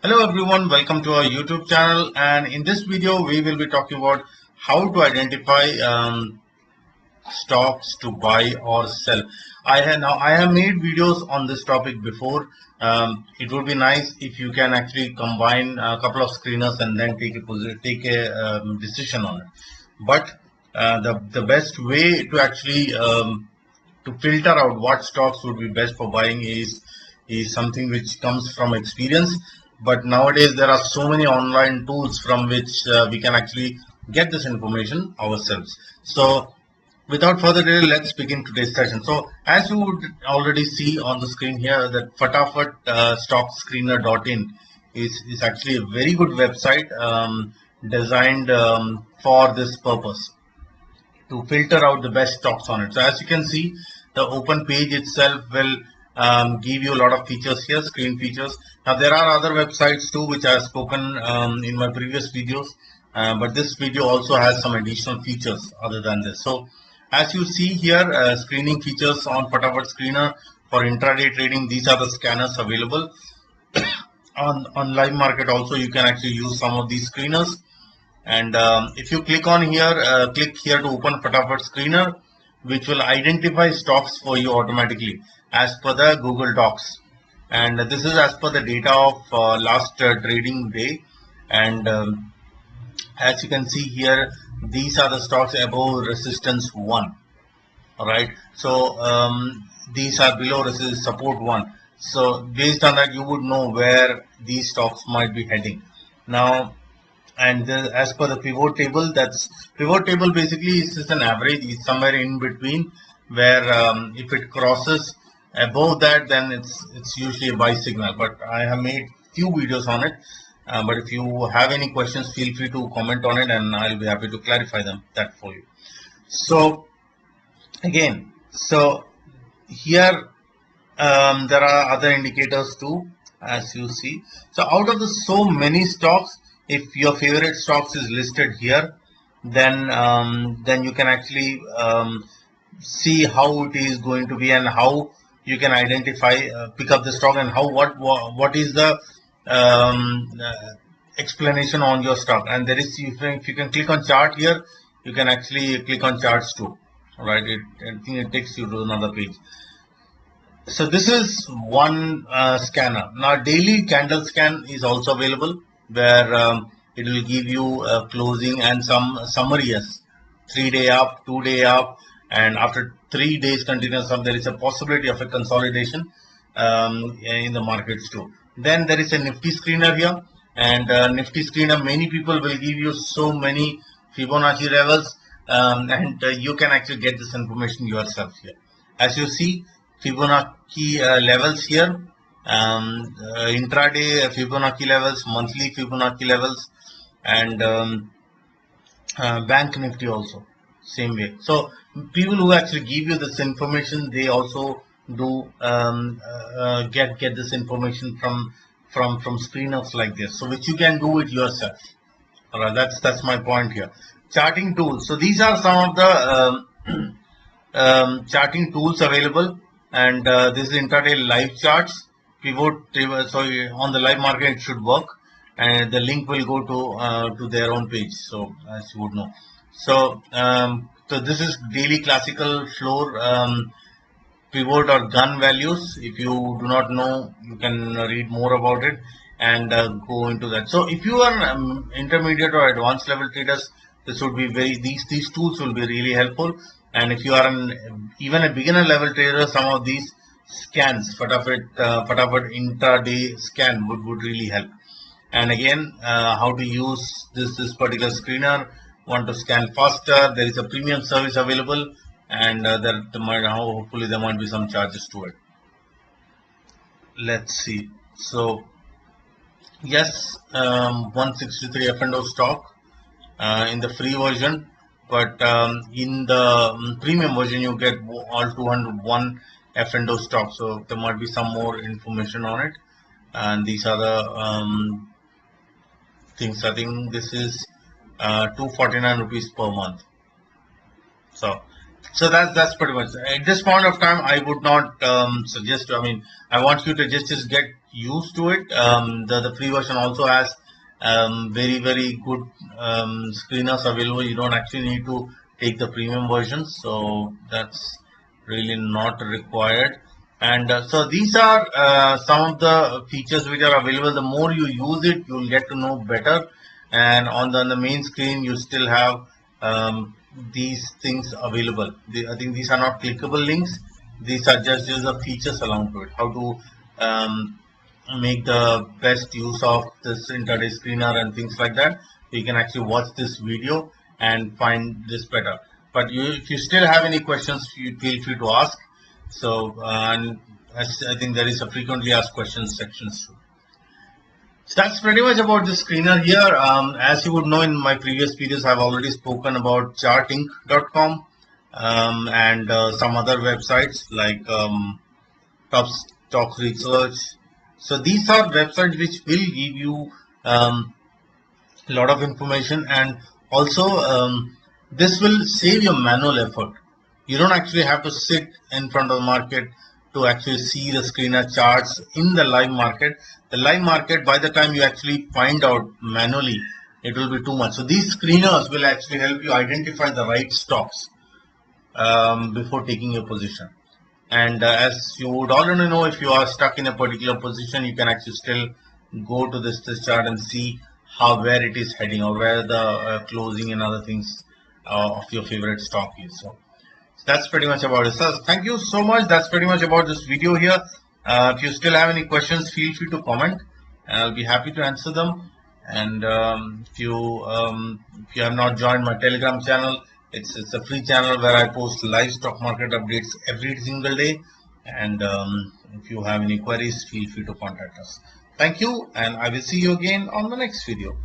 Hello everyone, welcome to our YouTube channel, and in this video we will be talking about how to identify stocks to buy or sell. I have made videos on this topic before. It would be nice if you can actually combine a couple of screeners and then take a decision on it. But the best way to actually to filter out what stocks would be best for buying is something which comes from experience. But nowadays there are so many online tools from which we can actually get this information ourselves. So without further delay, let's begin today's session. So as you would already see on the screen here, that Fatafat stockscreener.in is actually a very good website designed for this purpose, to filter out the best stocks on it. So as you can see, the open page itself will give you a lot of features here, screen features. Now there are other websites too which I have spoken in my previous videos, but this video also has some additional features other than this. So as you see here, screening features on Fatafat Screener for intraday trading. These are the scanners available. on live market also you can actually use some of these screeners. And if you click on here, click here to open Fatafat Screener, which will identify stocks for you automatically as per the Google Docs. And this is as per the data of last trading day. And as you can see here, these are the stocks above resistance 1. All right. So these are below resistance support 1. So based on that, you would know where these stocks might be heading. Now, and as per the pivot table, that's pivot table basically is just an average. It's somewhere in between, where if it crosses above that, then it's usually a buy signal. But I have made few videos on it. But if you have any questions, feel free to comment on it, and I'll be happy to clarify that for you. So again, so here there are other indicators too, as you see. So out of the so many stocks, if your favorite stocks is listed here, then you can actually see how it is going to be and how you can identify, pick up the stock, and how what is the explanation on your stock. And there is, if you can click on chart here, you can actually click on charts too. All right, I think it takes you to another page. So this is one scanner. Now daily candle scan is also available, where it will give you closing and some summaries. 3-day up, 2-day up, and after 3 days continuous up, there is a possibility of a consolidation in the markets too. Then there is a Nifty screener here, and Nifty screener, many people will give you so many Fibonacci levels, and you can actually get this information yourself here. As you see, Fibonacci levels here, intraday Fibonacci levels, monthly Fibonacci levels, and Bank Nifty also same way. So people who actually give you this information, they also do get this information from screeners like this, so which you can do it yourself. All right, that's my point here. Charting tools. So these are some of the charting tools available, and this is intraday live charts, pivot table. So on the live market it should work, and the link will go to their own page, so as you would know. So so this is daily classical floor pivot or gun values. If you do not know, you can read more about it and go into that. So if you are intermediate or advanced level traders, this would be these tools will be really helpful. And if you are even a beginner level trader, some of these scans, Fatafat intraday scan would really help. And again, how to use this particular screener. Want to scan faster? There is a premium service available, and hopefully there might be some charges to it. Let's see. So yes, 163 F&O stock in the free version, but in the premium version you get all 201 F&O stock. So there might be some more information on it, and these are the things. I think this is 249 rupees per month. So So that's pretty much at this point of time. I would not suggest. I mean, I want you to just get used to it. The free version also has very good screeners available. You don't actually need to take the premium version, so that's really not required. And so these are some of the features which are available. The more you use it, you'll get to know better. And on the main screen, you still have these things available. I think these are not clickable links. These are just the features along to it. How to make the best use of this intraday screener and things like that. You can actually watch this video and find this better. But if you still have any questions, you feel free to ask. So, and I think there is a frequently asked questions sections too. So that's pretty much about the screener here. As you would know, in my previous videos, I've already spoken about chartinc.com and some other websites like Top Stock Research. So these are websites which will give you a lot of information, and also this will save your manual effort. You don't actually have to sit in front of the market to actually see the screener charts in the live market. The live market, by the time you actually find out manually, it will be too much. So these screeners will actually help you identify the right stocks before taking your position. And as you would already know, if you are stuck in a particular position, you can actually still go to this chart and see where it is heading, or where the closing and other things of your favorite stock is. So that's pretty much about it. So thank you so much. That's pretty much about this video here. If you still have any questions, feel free to comment, and I'll be happy to answer them. And if you have not joined my Telegram channel, it's a free channel where I post live stock market updates every single day. And if you have any queries, feel free to contact us. Thank you, and I will see you again on the next video.